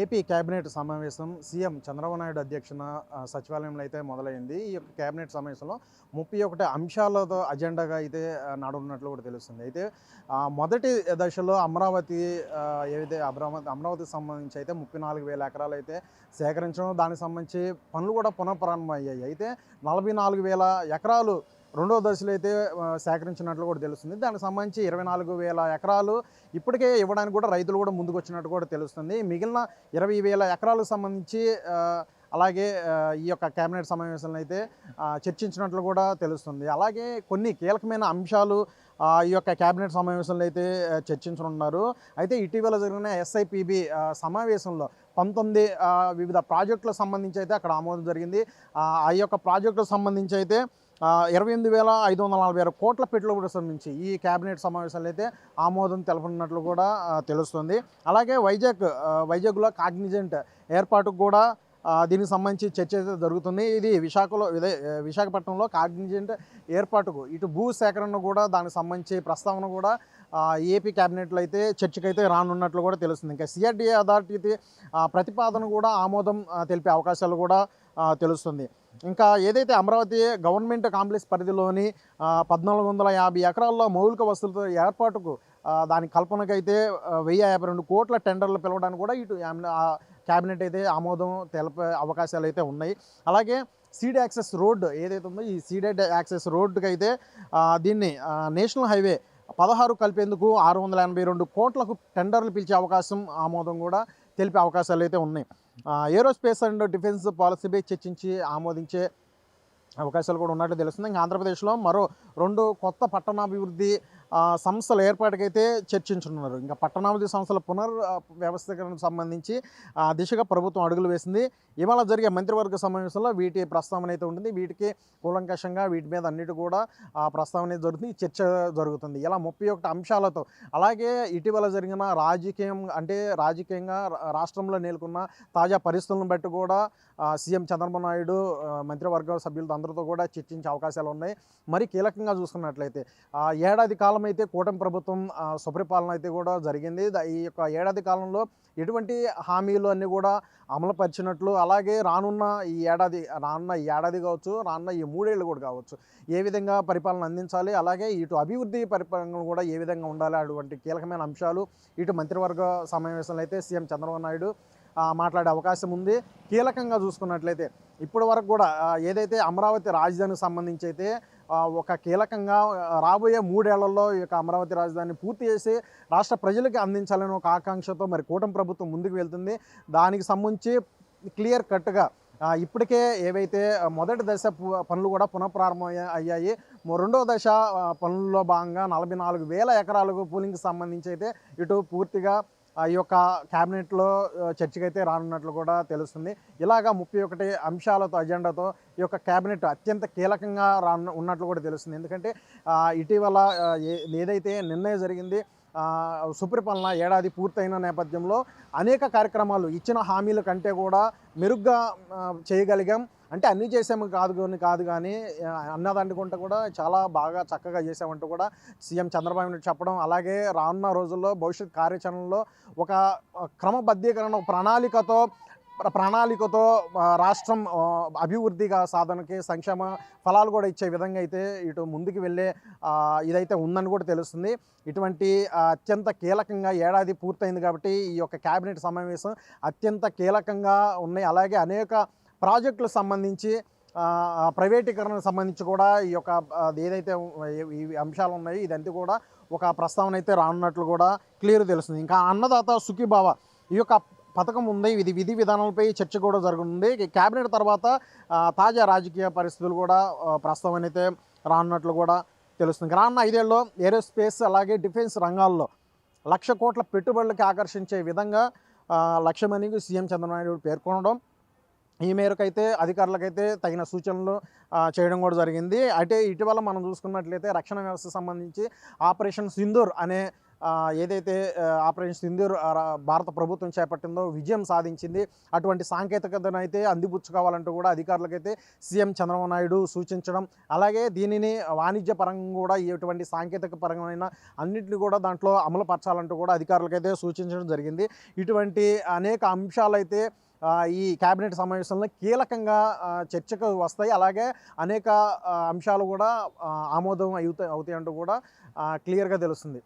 AP cabinet సమావేశం CM Chandrababu Naidu అధ్యక్షన సచివాలయంలో అయితే మొదలైంది. ఈ యొక్క కేబినెట్ సమావేశంలో 31 అంశాలతో అజెండాగా అయితే నడవనున్నట్లు కూడా తెలుస్తుంది. అయితే మొదటి దశలో అమరావతి ఏదైతే అమరావతికి సంబంధించి అయితే 34,000 ఎకరాలు అయితే సేకరించడం, దానికి సంబంధించి పనులు కూడా పునఃప్రారంభమయ్యాయి. అయితే 44,000 ఎకరాలు రెండో దశలో అయితే సేకరించినట్లు కూడా తెలుస్తుంది. దానికి సంబంధించి 24,000 ఎకరాలు ఇప్పటికే ఇవ్వడానికి కూడా రైతులు కూడా ముందుకు వచ్చినట్టు కూడా తెలుస్తుంది. మిగిలిన 20,000 ఎకరాలకు సంబంధించి అలాగే ఈ యొక్క కేబినెట్ సమావేశంలో అయితే చర్చించినట్లు కూడా తెలుస్తుంది. అలాగే కొన్ని కీలకమైన అంశాలు ఈ యొక్క కేబినెట్ సమావేశంలో అయితే చర్చించనున్నారు. అయితే ఇటీవల జరిగిన ఎస్ఐపిబి సమావేశంలో 19 వివిధ ప్రాజెక్టులకు సంబంధించి అయితే అక్కడ ఆమోదం జరిగింది. ఆ యొక్క ప్రాజెక్టులకు సంబంధించి అయితే 28,546 కోట్ల పెట్టుబడులకు సంబంధించి ఈ కేబినెట్ సమావేశాలు అయితే ఆమోదం తెలపనున్నట్లు కూడా తెలుస్తుంది. అలాగే వైజాగ్లో కాగ్నిజెంట్ ఏర్పాటుకు కూడా దీనికి సంబంధించి చర్చ అయితే జరుగుతుంది. ఇది విశాఖపట్నంలో కాగ్నిజెంట్ ఏర్పాటుకు ఇటు భూ సేకరణ కూడా దానికి సంబంధించి ప్రస్తావన కూడా ఏపీ క్యాబినెట్లో అయితే చర్చకైతే రానున్నట్లు కూడా తెలుస్తుంది. ఇంకా సిఆర్డీఏ అథారిటీ ప్రతిపాదన కూడా ఆమోదం తెలిపే అవకాశాలు కూడా తెలుస్తుంది. ఇంకా ఏదైతే అమరావతి గవర్నమెంట్ కాంప్లెక్స్ పరిధిలోని 1,450 ఎకరాల్లో మౌలిక వసతులతో ఏర్పాటుకు దాని కల్పనకైతే 1,052 కోట్ల టెండర్లు పిలవడానికి కూడా ఇటు క్యాబినెట్ అయితే ఆమోదం తెలిపే అవకాశాలు అయితే ఉన్నాయి. అలాగే సీడ్ యాక్సెస్ రోడ్ ఏదైతే ఉందో ఈ సీడెడ్ యాక్సెస్ రోడ్డుకి అయితే దీన్ని నేషనల్ హైవే 16 కలిపేందుకు 682 కోట్లకు టెండర్లు పిలిచే అవకాశం ఆమోదం కూడా తెలిపే అవకాశాలు అయితే ఉన్నాయి. ఏరోస్పేస్ అండ్ డిఫెన్స్ పాలసీపై చర్చించి ఆమోదించే అవకాశాలు కూడా ఉన్నట్లు తెలుస్తుంది. ఇంకా ఆంధ్రప్రదేశ్లో మరో 2 కొత్త పట్టణాభివృద్ధి సంస్థల ఏర్పాటుకైతే చర్చించున్నారు. ఇంకా పట్టణాభివృద్ధి సంస్థల వ్యవస్థీకరణకు సంబంధించి దిశగా ప్రభుత్వం అడుగులు వేసింది. ఇవాళ జరిగే మంత్రివర్గ సమావేశంలో వీటి ప్రస్తావన అయితే ఉంటుంది. వీటికి కూలంకషంగా వీటి మీద అన్నిటి కూడా ప్రస్తావన జరుగుతుంది, చర్చ జరుగుతుంది. ఇలా 31 అంశాలతో అలాగే ఇటీవల జరిగిన రాజకీయంగా రాష్ట్రంలో నెలకొన్న తాజా పరిస్థితులను బట్టి కూడా సీఎం చంద్రబాబు నాయుడు మంత్రివర్గ సభ్యులతో అందరితో కూడా చర్చించే అవకాశాలు ఉన్నాయి. మరి కీలకంగా చూసుకున్నట్లయితే ఏడాది కాలం అయితే కూటమి ప్రభుత్వం సుపరిపాలన అయితే కూడా జరిగింది. ఈ యొక్క ఏడాది కాలంలో ఎటువంటి హామీలు అన్నీ కూడా అమలుపరిచినట్లు, అలాగే రానున్న ఈ ఏడాది కావచ్చు, రానున్న ఈ 3 ఏళ్ళు కూడా కావచ్చు, ఏ విధంగా పరిపాలన అందించాలి, అలాగే ఇటు అభివృద్ధి పరిపాలన కూడా ఏ విధంగా ఉండాలి, అటువంటి కీలకమైన అంశాలు ఇటు మంత్రివర్గ సమావేశంలో అయితే సీఎం చంద్రబాబు నాయుడు మాట్లాడే అవకాశం ఉంది. కీలకంగా చూసుకున్నట్లయితే ఇప్పటి వరకు కూడా ఏదైతే అమరావతి రాజధానికి సంబంధించి అయితే ఒక కీలకంగా రాబోయే 3 ఏళ్లలో ఈ యొక్క అమరావతి రాజధానిని పూర్తి చేసి రాష్ట్ర ప్రజలకి అందించాలని ఒక ఆకాంక్షతో మరి కూటమి ప్రభుత్వం ముందుకు వెళ్తుంది. దానికి సంబంధించి క్లియర్ కట్గా ఇప్పటికే ఏవైతే మొదటి దశ పనులు కూడా పునఃప్రారంభం అయ్యాయి. రెండవ దశ పనుల్లో భాగంగా 44,000 ఎకరాలకు పూలింగ్కి సంబంధించి అయితే ఇటు పూర్తిగా ఈ యొక్క క్యాబినెట్లో చర్చకైతే రానున్నట్లు కూడా తెలుస్తుంది. ఇలాగా 31 అంశాలతో అజెండాతో ఈ యొక్క క్యాబినెట్ అత్యంత కీలకంగా ఉన్నట్లు కూడా తెలుస్తుంది. ఎందుకంటే ఇటీవల ఏదైతే నిర్ణయం జరిగింది, సుపరిపాలన ఏడాది పూర్తయిన నేపథ్యంలో అనేక కార్యక్రమాలు ఇచ్చిన హామీల కంటే కూడా మెరుగ్గా చేయగలిగాం. అంటే అన్నీ చేసాము కాదు కానీ అన్నదంటుకుంటే కూడా చాలా బాగా చక్కగా చేసామంటూ కూడా సీఎం చంద్రబాబు నాయుడు చెప్పడం, అలాగే రానున్న రోజుల్లో భవిష్యత్ కార్యాచరణలో ఒక క్రమబద్ధీకరణ ప్రణాళికతో రాష్ట్రం అభివృద్ధిగా సాధనకి సంక్షేమ ఫలాలు కూడా ఇచ్చే విధంగా అయితే ఇటు ముందుకు వెళ్ళే ఇదైతే ఉందని కూడా తెలుస్తుంది. ఇటువంటి అత్యంత కీలకంగా ఏడాది పూర్తయింది కాబట్టి ఈ యొక్క కేబినెట్ సమావేశం అత్యంత కీలకంగా ఉన్నాయి. అలాగే అనేక ప్రాజెక్టులకు సంబంధించి ప్రైవేటీకరణకు సంబంధించి కూడా ఈ యొక్క ఏదైతే ఈ అంశాలు ఉన్నాయో ఇదంతా కూడా ఒక ప్రస్తావన అయితే రానున్నట్లు కూడా క్లియర్ తెలుస్తుంది. ఇంకా అన్నదాత సుఖీభావ ఈ యొక్క పథకం ఉంది. ఇది విధి విధానాలపై చర్చ కూడా జరగనుంది. క్యాబినెట్ తర్వాత తాజా రాజకీయ పరిస్థితులు కూడా ప్రస్తావన అయితే రానున్నట్లు కూడా తెలుస్తుంది. రానున్న 5 ఏళ్ళలో ఏరోస్పేస్ అలాగే డిఫెన్స్ రంగాల్లో 1,00,000 కోట్ల పెట్టుబడులకి ఆకర్షించే విధంగా లక్ష్యమని సీఎం చంద్రబాబు నాయుడు పేర్కొనడం, ఈ మేరకైతే అధికారులకైతే తగిన సూచనలు చేయడం కూడా జరిగింది. అయితే ఇటీవల మనం చూసుకున్నట్లయితే రక్షణ వ్యవస్థకు సంబంధించి ఆపరేషన్ సింధూర్ అనే ఏదైతే ఆపరేషన్ సింధూర్ భారత ప్రభుత్వం చేపట్టిందో విజయం సాధించింది. అటువంటి సాంకేతికతను అయితే అందిపుచ్చుకోవాలంటూ కూడా అధికారులకైతే సీఎం చంద్రబాబు నాయుడు సూచించడం, అలాగే దీనిని వాణిజ్య పరంగా కూడా ఎటువంటి సాంకేతిక పరమైన అన్నింటినీ కూడా దాంట్లో అమలు పరచాలంటూ కూడా అధికారులకైతే సూచించడం జరిగింది. ఇటువంటి అనేక అంశాలైతే ఈ కేబినెట్ సమావేశంలో కీలకంగా చర్చకు వస్తాయి. అలాగే అనేక అంశాలు కూడా ఆమోదం అవుతాయంటూ కూడా క్లియర్గా తెలుస్తుంది.